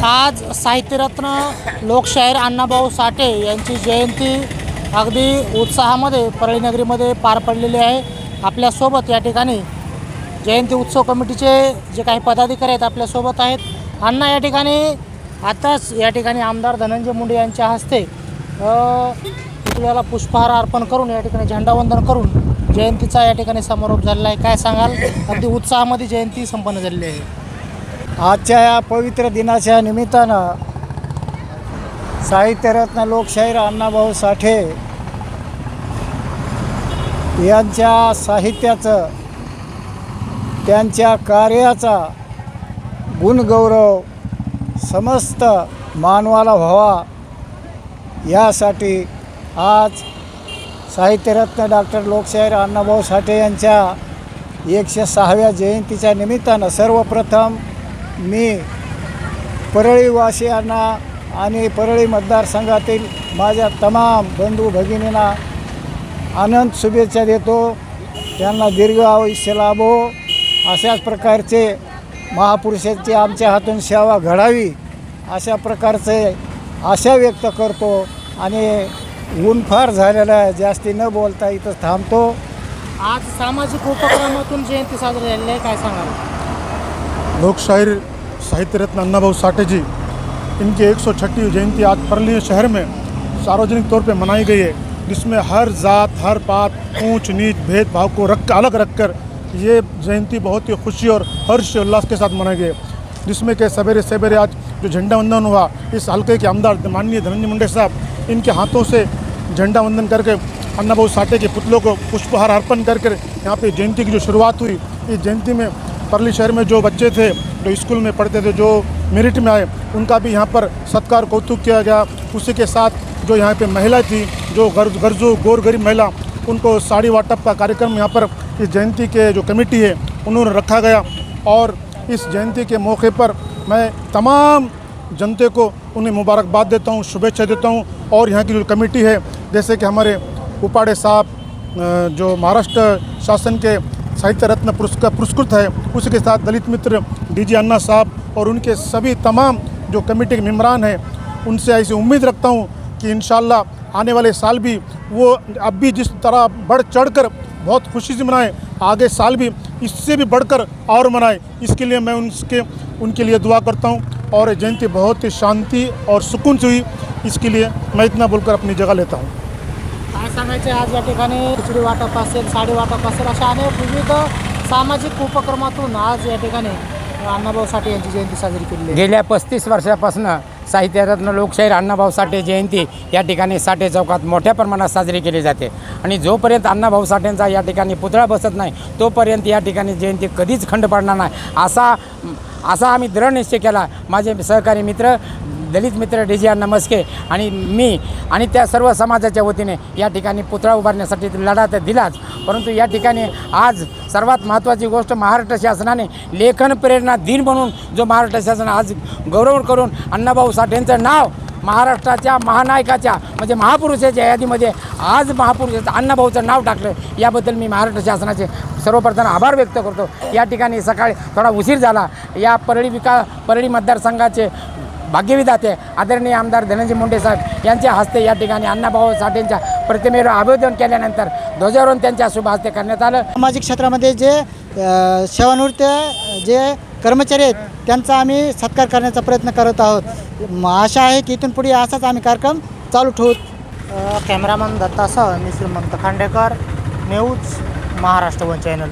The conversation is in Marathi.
आज साहित्यरत्न लोकशाहीर अण्णाभाऊ साठे यांची जयंती अगदी उत्साहामध्ये परळी नगरीमध्ये पार पडलेली आहे। आपल्यासोबत या ठिकाणी जयंती उत्सव कमिटीचे जे काही पदाधिकारी आहेत आपल्यासोबत आहेत। अण्णा या ठिकाणी आताच या ठिकाणी आमदार धनंजय मुंडे यांच्या हस्ते पुतळ्याला पुष्पहार अर्पण करून या ठिकाणी झेंडावंदन करून जयंतीचा या ठिकाणी समारोप झालेला आहे। काय सांगाल? अगदी उत्साहामध्ये जयंती संपन्न झालेली आहे। आजच्या या पवित्र दिनाच्या निमित्तानं साहित्यरत्न लोकशाहीर अण्णाभाऊ साठे यांच्या साहित्याचं, त्यांच्या कार्याचा गुणगौरव समस्त मानवाला व्हावा यासाठी आज साहित्यरत्न डॉक्टर लोकशाहीर अण्णाभाऊ साठे यांच्या 106व्या जयंतीच्या निमित्तानं सर्वप्रथम मी परळीवासियांना आणि परळी मतदारसंघातील माझ्या तमाम बंधू भगिनींना अनंत शुभेच्छा देतो। त्यांना दीर्घ आयुष्य लाभो, अशाच प्रकारचे महापुरुषांची आमच्या हातून सेवा घडावी अशा प्रकारचे आशा व्यक्त करतो आणि ऊन फार झालेलं आहे, जास्ती न बोलता इथं थांबतो। आज सामाजिक उपक्रमातून जयंती साजरी झालेली आहे, काय सांगाल? लोकशाहीर साहित्यरत्न अण्णाभाऊ साठे जी, इनकी 106वीं जयंती आज परली शहर में सार्वजनिक तौर पे मनाई गई है, जिसमें हर जात, हर पात, ऊंच नीच भेदभाव को अलग रखकर ये जयंती बहुत ही खुशी और हर्ष उल्लास के साथ मनाई गई है। जिसमें कि सवेरे सवेरे आज जो झंडा वंदन हुआ, इस हल्के के आमदार माननीय धनंजय मुंडे साहब इनके हाथों से झंडा वंदन करके अण्णाभाऊ साठे के पुतलों को पुष्पहार अर्पण करके यहाँ पे जयंती की जो शुरुआत हुई, इस जयंती में परली शहर में जो बच्चे थे, जो स्कूल में पढ़ते थे, जो मेरिट में आए, उनका भी यहाँ पर सत्कार कौतुक किया गया। उसी के साथ जो यहाँ पे महिला थी, जो गरजू गोर गरीब महिला, उनको साड़ी वाटप का कार्यक्रम यहाँ पर इस जयंती के जो कमेटी है उन्होंने रखा गया। और इस जयंती के मौके पर मैं तमाम जनते को उन्हें मुबारकबाद देता हूँ, शुभेच्छा देता हूँ। और यहाँ की जो कमेटी है, जैसे कि हमारे उपाड़े साहब जो महाराष्ट्र शासन के साहित्य रत्न पुरस्कृत है, उसी के साथ दलित मित्र डीजी अन्ना साहब और उनके सभी तमाम जो कमेटी के मेम्बरान हैं, उनसे ऐसी उम्मीद रखता हूँ कि इंशाल्लाह आने वाले साल भी वो अब भी जिस तरह बढ़ चढ़कर बहुत खुशी से मनाएं, आगे साल भी इससे भी बढ़कर और मनाएं। इसके लिए मैं उनके लिए दुआ करता हूँ। और जयंती बहुत ही शांति और सुकून से हुई, इसके लिए मैं इतना बोलकर अपनी जगह लेता हूँ। काय सांगायचे? आज या ठिकाणी खिचडी वाटप असेल, साडी वाटप असेल, अशा अनेक विविध सामाजिक उपक्रमातून आज या ठिकाणी अण्णाभाऊ साठे यांची जयंती साजरी केली आहे। गेल्या 35 वर्षापासून साहित्यरत्न लोकशाहीर अण्णाभाऊ साठे जयंती या ठिकाणी साठे चौकात मोठ्या प्रमाणात साजरी केली जाते आणि जोपर्यंत अण्णाभाऊ साठेंचा या ठिकाणी पुतळा बसत नाही तोपर्यंत या ठिकाणी जयंती कधीच खंड पडणार नाही असा आम्ही दृढ निश्चय केला। माझे सहकारी मित्र दलित मित्र डीजी अण्णा मस्के आणि मी आणि त्या सर्व समाजाच्या वतीने या ठिकाणी पुतळा उभारण्यासाठी लढा तर दिलाच, परंतु या ठिकाणी आज सर्वात महत्त्वाची गोष्ट महाराष्ट्र शासनाने लेखन प्रेरणा दिन म्हणून जो महाराष्ट्र शासन आज गौरव करून अण्णाभाऊ साठेंचं नाव महाराष्ट्राच्या महानायकाच्या म्हणजे महापुरुषाच्या यादीमध्ये आज महापुरुष अण्णाभाऊचं नाव टाकलं, याबद्दल मी महाराष्ट्र शासनाचे सर्वप्रथम आभार व्यक्त करतो। या ठिकाणी सकाळी थोडा उशीर झाला, या परळी मतदारसंघाचे भाग्यविधाते आदरणीय आमदार धनंजय मुंडे साहेब यांच्या हस्ते या ठिकाणी अण्णाभाऊ साठेंच्या प्रतिमेवर अभिवादन केल्यानंतर ध्वजारोहण त्यांच्या शुभ हस्ते करण्यात आलं। सामाजिक क्षेत्रामध्ये जे सेवानिवृत्त जे कर्मचारी आहेत त्यांचा आम्ही सत्कार करण्याचा प्रयत्न करत आहोत। आशा आहे की इथून पुढे असाच आम्ही कार्यक्रम चालू ठेवू। कॅमेरामन दत्तासह मी श्रीमंत Khandekar, news Maharashtra one channel.